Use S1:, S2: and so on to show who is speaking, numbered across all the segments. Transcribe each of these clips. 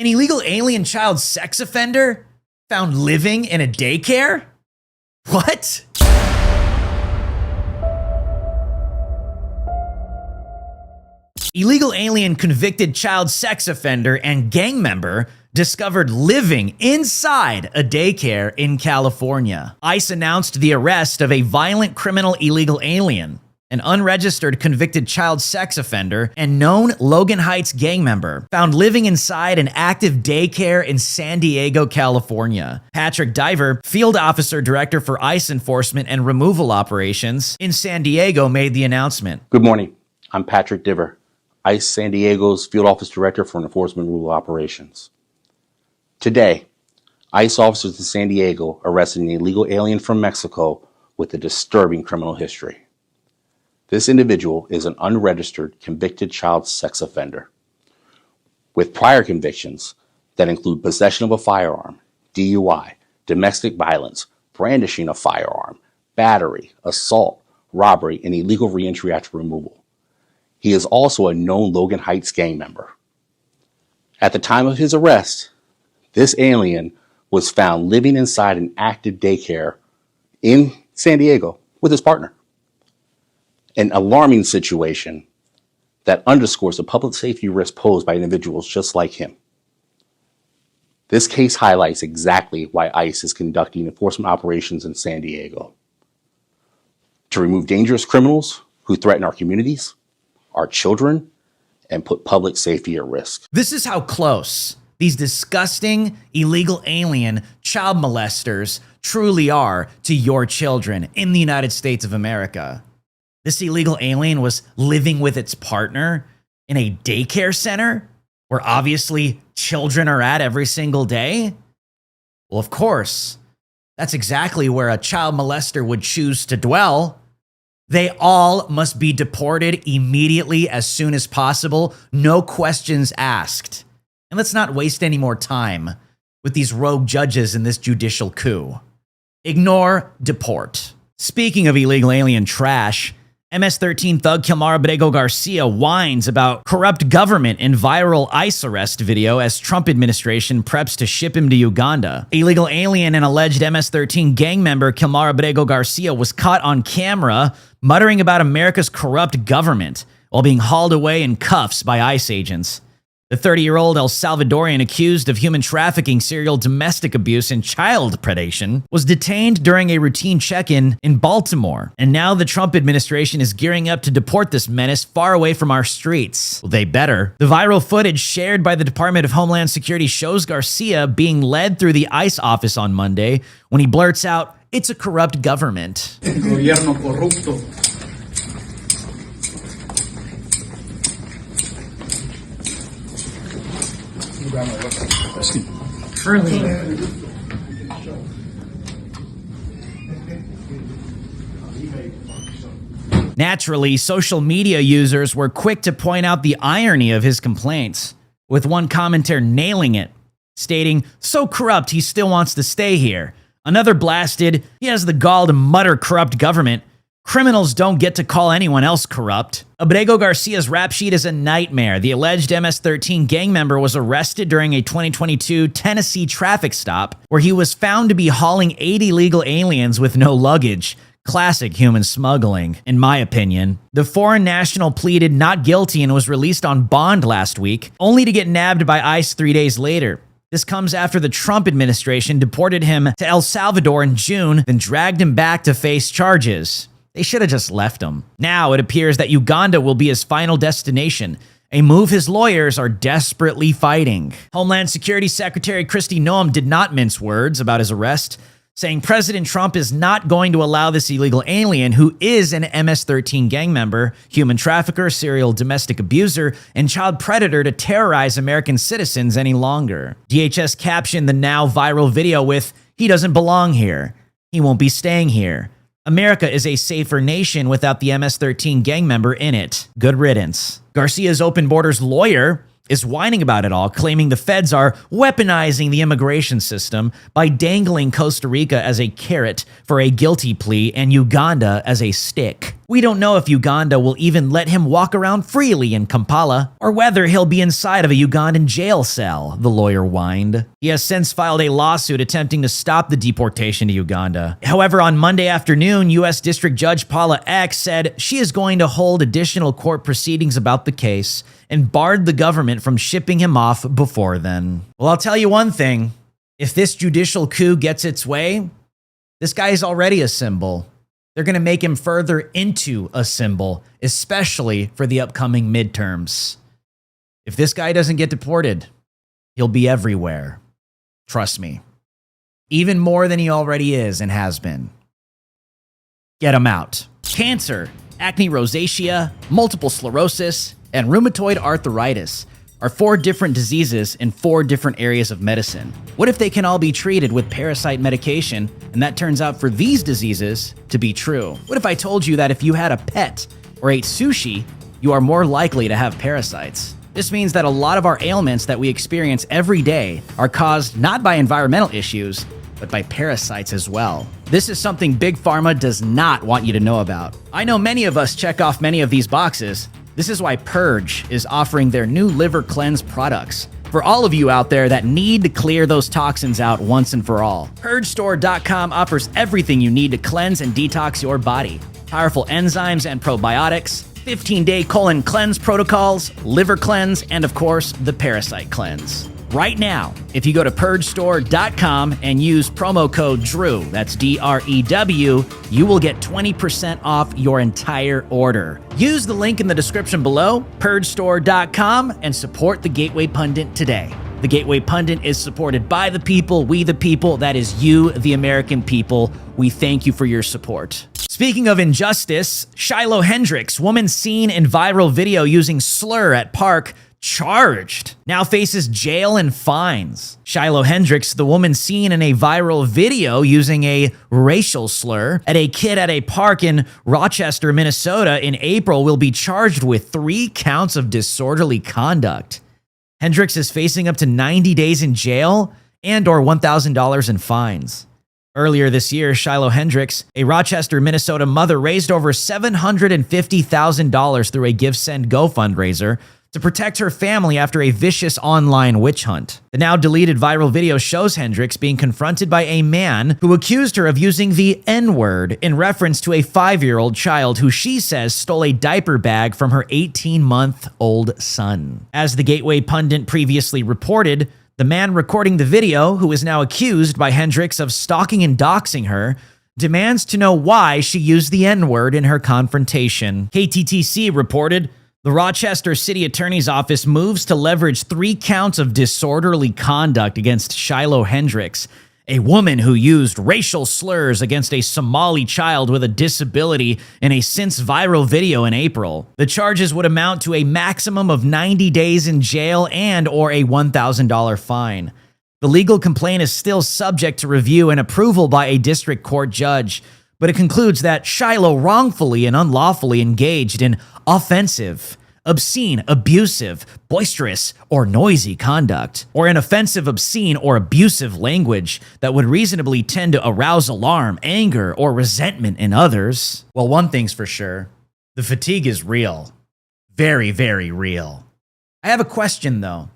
S1: An illegal alien child sex offender found living in a daycare? What? Illegal alien convicted child sex offender and gang member discovered living inside a daycare in California. ICE announced the arrest of a violent criminal illegal alien, an unregistered convicted child sex offender, and known Logan Heights gang member found living inside an active daycare in San Diego, California. Patrick Diver, field officer director for ICE enforcement and removal operations in San Diego, made the announcement.
S2: Good morning. I'm Patrick Diver, ICE San Diego's field office director for enforcement and removal operations. Today, ICE officers in San Diego arrested an illegal alien from Mexico with a disturbing criminal history. This individual is an unregistered convicted child sex offender with prior convictions that include possession of a firearm, DUI, domestic violence, brandishing a firearm, battery, assault, robbery, and illegal reentry after removal. He is also a known Logan Heights gang member. At the time of his arrest, this alien was found living inside an active daycare in San Diego with his partner. An alarming situation that underscores the public safety risk posed by individuals just like him. This case highlights exactly why ICE is conducting enforcement operations in San Diego. To remove dangerous criminals who threaten our communities, our children, and put public safety at risk.
S1: This is how close these disgusting illegal alien child molesters truly are to your children in the United States of America. This illegal alien was living with its partner in a daycare center where obviously children are at every single day. Well, of course, that's exactly where a child molester would choose to dwell. They all must be deported immediately as soon as possible, no questions asked. And let's not waste any more time with these rogue judges in this judicial coup. Ignore, deport. Speaking of illegal alien trash, MS-13 thug Kilmar Abrego Garcia whines about corrupt government in viral ICE arrest video as Trump administration preps to ship him to Uganda. Illegal alien and alleged MS-13 gang member Kilmar Abrego Garcia was caught on camera muttering about America's corrupt government while being hauled away in cuffs by ICE agents. The 30-year-old El Salvadorian accused of human trafficking, serial domestic abuse, and child predation was detained during a routine check-in in Baltimore. And now the Trump administration is gearing up to deport this menace far away from our streets. Well, they better. The viral footage shared by the Department of Homeland Security shows Garcia being led through the ICE office on Monday when he blurts out, "It's a corrupt government."
S3: El gobierno corrupto.
S1: Naturally, social media users were quick to point out the irony of his complaints, with one commenter nailing it, stating, "So corrupt he still wants to stay here." Another blasted, "He has the gall to mutter corrupt government. Criminals don't get to call anyone else corrupt." Abrego Garcia's rap sheet is a nightmare. The alleged MS-13 gang member was arrested during a 2022 Tennessee traffic stop where he was found to be hauling 8 illegal aliens with no luggage. Classic human smuggling, in my opinion. The foreign national pleaded not guilty and was released on bond last week, only to get nabbed by ICE 3 days later. This comes after the Trump administration deported him to El Salvador in June, then dragged him back to face charges. They should have just left him. Now it appears that Uganda will be his final destination, a move his lawyers are desperately fighting. Homeland Security Secretary Kristi Noem did not mince words about his arrest, saying President Trump is not going to allow this illegal alien, who is an MS-13 gang member, human trafficker, serial domestic abuser, and child predator, to terrorize American citizens any longer. DHS captioned the now viral video with, "He doesn't belong here. He won't be staying here. America is a safer nation without the MS-13 gang member in it. Good riddance." Garcia's Open Borders lawyer is whining about it all, claiming the feds are weaponizing the immigration system by dangling Costa Rica as a carrot for a guilty plea and Uganda as a stick. We don't know if Uganda will even let him walk around freely in Kampala, or whether he'll be inside of a Ugandan jail cell, the lawyer whined. He has since filed a lawsuit attempting to stop the deportation to Uganda. However, on Monday afternoon, U.S. District Judge Paula X said she is going to hold additional court proceedings about the case and barred the government from shipping him off before then. Well, I'll tell you one thing. If this judicial coup gets its way, this guy is already a symbol. They're going to make him further into a symbol, especially for the upcoming midterms. If this guy doesn't get deported, he'll be everywhere. Trust me. Even more than he already is and has been. Get him out. Cancer, acne rosacea, multiple sclerosis, and rheumatoid arthritis are 4 different diseases in 4 different areas of medicine. What if they can all be treated with parasite medication, and that turns out for these diseases to be true? What if I told you that if you had a pet or ate sushi, you are more likely to have parasites? This means that a lot of our ailments that we experience every day are caused not by environmental issues, but by parasites as well. This is something Big Pharma does not want you to know about. I know many of us check off many of these boxes. This is why Purge is offering their new liver cleanse products for all of you out there that need to clear those toxins out once and for all. PurgeStore.com offers everything you need to cleanse and detox your body. Powerful enzymes and probiotics, 15-day colon cleanse protocols, liver cleanse, and of course, the parasite cleanse. Right now, if you go to PurgeStore.com and use promo code DREW, that's D-R-E-W, you will get 20% off your entire order. Use the link in the description below, PurgeStore.com, and support the Gateway Pundit today. The Gateway Pundit is supported by the people, we the people, that is you, the American people. We thank you for your support. Speaking of injustice, Shiloh Hendricks, woman seen in viral video using slur at park, charged, now faces jail and fines. Shiloh Hendricks, the woman seen in a viral video using a racial slur at a kid at a park in Rochester, Minnesota in April, will be charged with 3 counts of disorderly conduct. Hendricks is facing up to 90 days in jail and or $1,000 in fines. Earlier this year, Shiloh Hendricks, a Rochester, Minnesota mother, raised over $750,000 through a GiveSend Go fundraiser to protect her family after a vicious online witch hunt. The now deleted viral video shows Hendricks being confronted by a man who accused her of using the N-word in reference to a 5-year-old child who she says stole a diaper bag from her 18-month-old son. As the Gateway Pundit previously reported, the man recording the video, who is now accused by Hendricks of stalking and doxing her, demands to know why she used the N-word in her confrontation. KTTC reported, the Rochester City Attorney's Office moves to leverage 3 counts of disorderly conduct against Shiloh Hendricks, a woman who used racial slurs against a Somali child with a disability in a since viral video in April. The charges would amount to a maximum of 90 days in jail and or a $1,000 fine. The legal complaint is still subject to review and approval by a district court judge, but it concludes that Shiloh wrongfully and unlawfully engaged in offensive, obscene, abusive, boisterous, or noisy conduct, or in offensive, obscene, or abusive language that would reasonably tend to arouse alarm, anger, or resentment in others. Well, one thing's for sure, the fatigue is real. Very, very real. I have a question, though.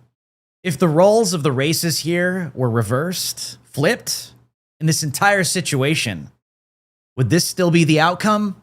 S1: If the roles of the races here were reversed, flipped, in this entire situation, would this still be the outcome?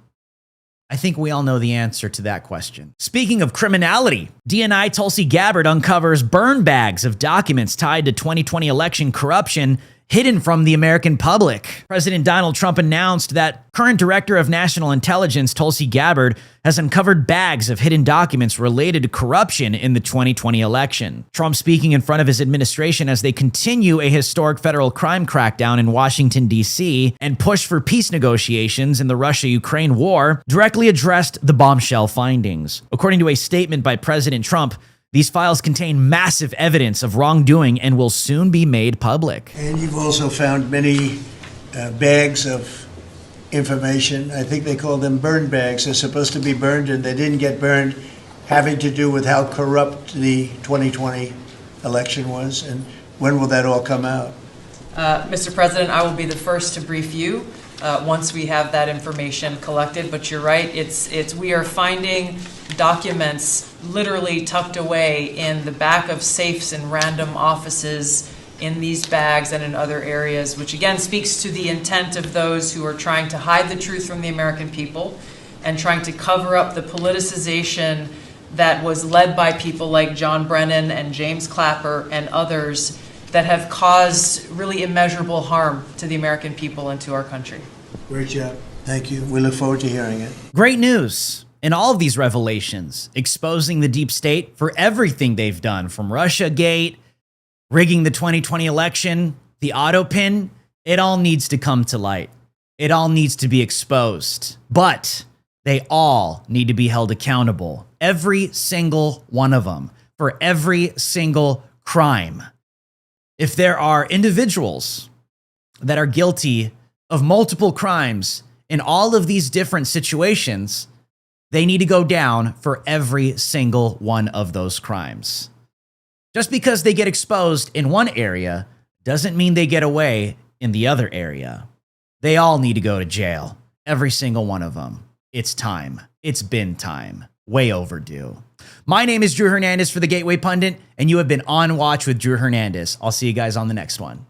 S1: I think we all know the answer to that question. Speaking of criminality, DNI Tulsi Gabbard uncovers burn bags of documents tied to 2020 election corruption hidden from the American public. President Donald Trump announced that current Director of National Intelligence Tulsi Gabbard has uncovered bags of hidden documents related to corruption in the 2020 election. Trump speaking in front of his administration as they continue a historic federal crime crackdown in Washington, D.C., and push for peace negotiations in the Russia-Ukraine war, directly addressed the bombshell findings. According to a statement by President Trump, these files contain massive evidence of wrongdoing and will soon be made public.
S3: And you've also found many bags of information. I think they call them burn bags. They're supposed to be burned and they didn't get burned, having to do with how corrupt the 2020 election was. And when will that all come out?
S4: Mr. President, I will be the first to brief you once we have that information collected. But you're right, we are finding documents literally tucked away in the back of safes in random offices, in these bags and in other areas, which again speaks to the intent of those who are trying to hide the truth from the American people and trying to cover up the politicization that was led by people like John Brennan and James Clapper and others that have caused really immeasurable harm to the American people and to our country.
S3: Great job. Thank you. We look forward to hearing it.
S1: Great news in all of these revelations, exposing the deep state for everything they've done, from Russiagate, rigging the 2020 election, the auto pin. It all needs to come to light. It all needs to be exposed. But they all need to be held accountable. Every single one of them, for every single crime. If there are individuals that are guilty of multiple crimes in all of these different situations, they need to go down for every single one of those crimes. Just because they get exposed in one area doesn't mean they get away in the other area. They all need to go to jail. Every single one of them. It's time. It's been time. Way overdue. My name is Drew Hernandez for the Gateway Pundit, and you have been on Watch with Drew Hernandez. I'll see you guys on the next one.